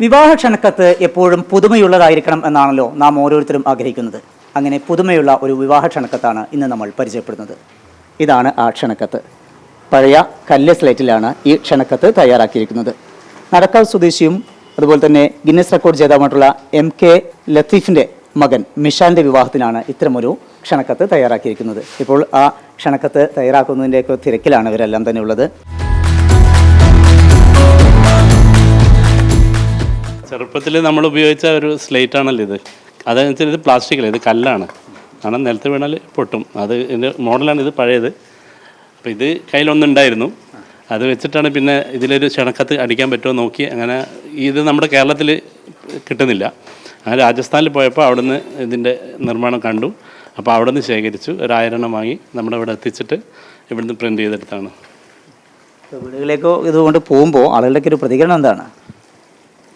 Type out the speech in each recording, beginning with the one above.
വിവാഹ ക്ഷണക്കത്ത് എപ്പോഴും പുതുമയുള്ളതായിരിക്കണം എന്നാണല്ലോ നാം ഓരോരുത്തരും ആഗ്രഹിക്കുന്നത്. അങ്ങനെ പുതുമയുള്ള ഒരു വിവാഹ ക്ഷണക്കത്താണ് ഇന്ന് നമ്മൾ പരിചയപ്പെടുന്നത്. ഇതാണ് ആ ക്ഷണക്കത്ത്. പഴയ കല്ല് സ്ലേറ്റിലാണ് ഈ ക്ഷണക്കത്ത് തയ്യാറാക്കിയിരിക്കുന്നത്. നടക്കാവ് സ്വദേശിയും അതുപോലെ തന്നെ ഗിന്നസ് റെക്കോർഡ് ജേതാവുമായിട്ടുള്ള MK ലത്തീഫിൻ്റെ മകൻ മിഷാലിൻ്റെ വിവാഹത്തിനാണ് ഇത്തരമൊരു ക്ഷണക്കത്ത് തയ്യാറാക്കിയിരിക്കുന്നത്. ഇപ്പോൾ ആ ക്ഷണക്കത്ത് തയ്യാറാക്കുന്നതിൻ്റെയൊക്കെ തിരക്കിലാണ് ഇവരെല്ലാം തന്നെ ഉള്ളത്. ചെറുപ്പത്തിൽ നമ്മൾ ഉപയോഗിച്ച ഒരു സ്ലേറ്റ് ആണല്ലോ ഇത്. അതെന്ന് വെച്ചാൽ ഇത് പ്ലാസ്റ്റിക്കല്ല, ഇത് കല്ലാണ്. കാരണം നിലത്ത് വീണാൽ പൊട്ടും. അത് ഇതിൻ്റെ മോഡലാണ്, ഇത് പഴയത്. അപ്പോൾ ഇത് കയ്യിലൊന്നുണ്ടായിരുന്നു, അത് വെച്ചിട്ടാണ് പിന്നെ ഇതിലൊരു ക്ഷണക്കത്ത് അടിക്കാൻ പറ്റുമോ നോക്കി. അങ്ങനെ ഇത് നമ്മുടെ കേരളത്തിൽ കിട്ടുന്നില്ല. അങ്ങനെ രാജസ്ഥാനിൽ പോയപ്പോൾ അവിടുന്ന് ഇതിൻ്റെ നിർമ്മാണം കണ്ടു. അപ്പോൾ അവിടെ നിന്ന് ശേഖരിച്ചു, ഒരു 1000 എണ്ണം വാങ്ങി നമ്മുടെ ഇവിടെ എത്തിച്ചിട്ട് ഇവിടുന്ന് പ്രിൻ്റ് ചെയ്തെടുത്താണ്. വീടുകളിലേക്കോ ഇതുകൊണ്ട് പോകുമ്പോൾ ആളുകളുടെ ഒരു പ്രതികരണം എന്താണ്?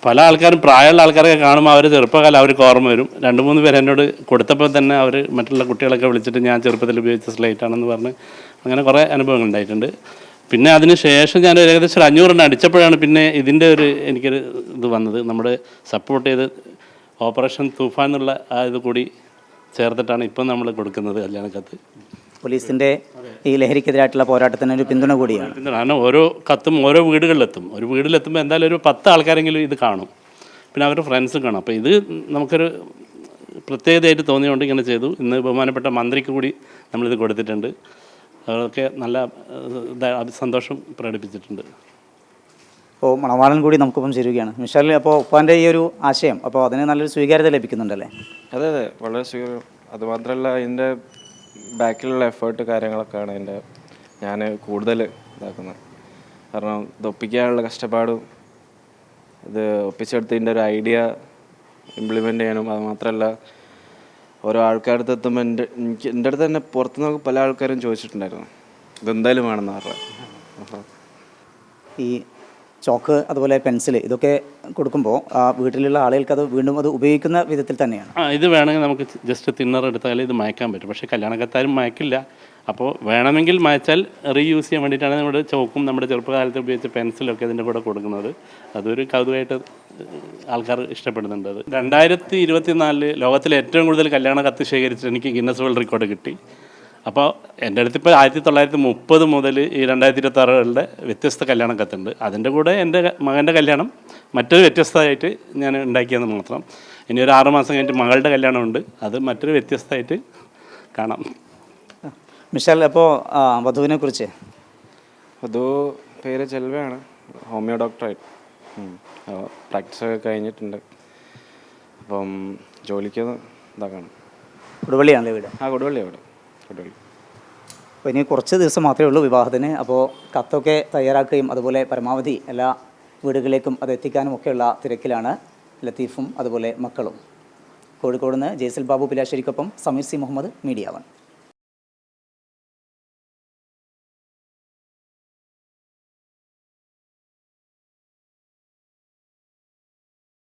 പല ആൾക്കാരും, പ്രായമുള്ള ആൾക്കാരൊക്കെ കാണുമ്പോൾ അവർ ചെറുപ്പകാലം അവർക്ക് ഓർമ്മ വരും. 2-3 പേര് എന്നോട് കൊടുത്തപ്പോൾ തന്നെ അവർ മറ്റുള്ള കുട്ടികളൊക്കെ വിളിച്ചിട്ട് ഞാൻ ചെറുപ്പത്തിൽ ഉപയോഗിച്ച സ്ലേറ്റാണെന്ന് പറഞ്ഞ് അങ്ങനെ കുറേ അനുഭവങ്ങൾ ഉണ്ടായിട്ടുണ്ട്. പിന്നെ അതിന് ശേഷം ഞാൻ ഏകദേശം 500 എണ്ണം അടിച്ചപ്പോഴാണ് പിന്നെ ഇതിൻ്റെ എനിക്കൊരു ഇത് വന്നത്. നമ്മൾ സപ്പോർട്ട് ചെയ്ത് ഓപ്പറേഷൻ തൂഫാൻ എന്നുള്ള ആ ഇത് കൂടി ചേർത്തിട്ടാണ് ഇപ്പം നമ്മൾ കൊടുക്കുന്നത് കല്യാണക്കത്ത്. പോലീസിൻ്റെ ഈ ലഹരിക്കെതിരായിട്ടുള്ള പോരാട്ടത്തിന് ഒരു പിന്തുണ കൂടിയാണ്. കാരണം ഓരോ കത്തും ഓരോ വീടുകളിലെത്തും. ഒരു വീട്ടിലെത്തുമ്പോൾ എന്തായാലും ഒരു 10 ആൾക്കാരെങ്കിലും ഇത് കാണും, പിന്നെ അവരുടെ ഫ്രണ്ട്സും കാണും. അപ്പോൾ ഇത് നമുക്കൊരു പ്രത്യേകതയായിട്ട് തോന്നിയുകൊണ്ട് ഇങ്ങനെ ചെയ്തു. ഇന്ന് ബഹുമാനപ്പെട്ട മന്ത്രിക്ക് കൂടി നമ്മളിത് കൊടുത്തിട്ടുണ്ട്. അതൊക്കെ നല്ല സന്തോഷം പ്രകടിപ്പിച്ചിട്ടുണ്ട്. അപ്പോൾ മണവാളൻ കൂടി നമുക്കിപ്പം ചേരുകയാണ്. മിഷാൽ, അപ്പോൾ ഉപ്പാൻ്റെ ഈ ഒരു ആശയം അപ്പോൾ അതിന് നല്ലൊരു സ്വീകാര്യത ലഭിക്കുന്നുണ്ടല്ലേ? അതെ, വളരെ സ്വീകാര്യം. അതുമാത്രമല്ല അതിൻ്റെ ബാക്കിലുള്ള എഫേർട്ട് കാര്യങ്ങളൊക്കെയാണ് ഞാൻ കൂടുതൽ ഇതാക്കുന്നത്. കാരണം ഇത് ഒപ്പിക്കാനുള്ള കഷ്ടപ്പാടും ഇത് ഒപ്പിച്ചെടുത്തതിൻ്റെ ഒരു ഐഡിയ ഇംപ്ലിമെൻ്റ് ചെയ്യാനും, അത് മാത്രമല്ല ഓരോ ആൾക്കാരുടെ അടുത്ത് എത്തുമ്പോൾ എൻ്റെ അടുത്ത് തന്നെ പുറത്തുനിന്ന് പല ആൾക്കാരും ചോദിച്ചിട്ടുണ്ടായിരുന്നു ഇതെന്തായാലും വേണമെന്ന് പറഞ്ഞത്. ഈ ചോക്ക് അതുപോലെ പെൻസിൽ ഇതൊക്കെ കൊടുക്കുമ്പോൾ വീട്ടിലുള്ള ആളുകൾക്ക് അത് വീണ്ടും അത് ഉപയോഗിക്കുന്ന വിധത്തിൽ തന്നെയാണ്. ഇത് വേണമെങ്കിൽ നമുക്ക് ജസ്റ്റ് തിന്നർ എടുത്താൽ ഇത് മയക്കാൻ പറ്റും. പക്ഷേ കല്യാണക്കത്താരും മയക്കില്ല. അപ്പോൾ വേണമെങ്കിൽ മയച്ചാൽ റീയൂസ് ചെയ്യാൻ വേണ്ടിയിട്ടാണ് നമ്മുടെ ചോക്കും നമ്മുടെ ചെറുപ്പകാലത്ത് ഉപയോഗിച്ച പെൻസിലൊക്കെ ഇതിൻ്റെ കൂടെ കൊടുക്കുന്നത്. അതൊരു കൗതുകമായിട്ട് ആൾക്കാർ ഇഷ്ടപ്പെടുന്നുണ്ട്. അത് 2024 ലോകത്തിലെ ഏറ്റവും കൂടുതൽ കല്യാണക്കത്ത് ശേഖരിച്ചിട്ട് എനിക്ക് ഗിന്നസ് വേൾഡ് റെക്കോർഡ് കിട്ടി. അപ്പോൾ എൻ്റെ അടുത്തിപ്പോൾ 1930 മുതൽ ഈ 2026 വ്യത്യസ്ത കല്യാണക്കത്തുണ്ട്. അതിൻ്റെ കൂടെ എൻ്റെ മകൻ്റെ കല്യാണം മറ്റൊരു വ്യത്യസ്തമായിട്ട് ഞാൻ ഉണ്ടാക്കിയെന്ന് മാത്രം. ഇനി ഒരു 6 മാസം കഴിഞ്ഞിട്ട് മകളുടെ കല്യാണമുണ്ട്, അത് മറ്റൊരു വ്യത്യസ്തമായിട്ട് കാണാം. മിഷാൽ, അപ്പോൾ വധുവിനെ കുറിച്ച്? വധു പേര് ചെൽവയാണ്, ഹോമിയോ ഡോക്ടറായിട്ട് പ്രാക്ടീസൊക്കെ കഴിഞ്ഞിട്ടുണ്ട്. അപ്പം ജോലിക്ക് ഇതാക്കണം. കൊടുവള്ളിയാണല്ലേ വീട്? കൊടുവള്ളി അവിടെ. അപ്പോൾ ഇനി കുറച്ച് ദിവസം മാത്രമേ ഉള്ളൂ വിവാഹത്തിന്. അപ്പോൾ കത്തൊക്കെ തയ്യാറാക്കുകയും അതുപോലെ പരമാവധി എല്ലാ വീടുകളിലേക്കും അത് എത്തിക്കാനും ഒക്കെയുള്ള തിരക്കിലാണ് ലത്തീഫും അതുപോലെ മക്കളും. കോഴിക്കോട് നിന്ന് ജയ്സൽ ബാബു പിലാശ്ശേരിക്കൊപ്പം സമീർ സി മുഹമ്മദ്, മീഡിയ 1.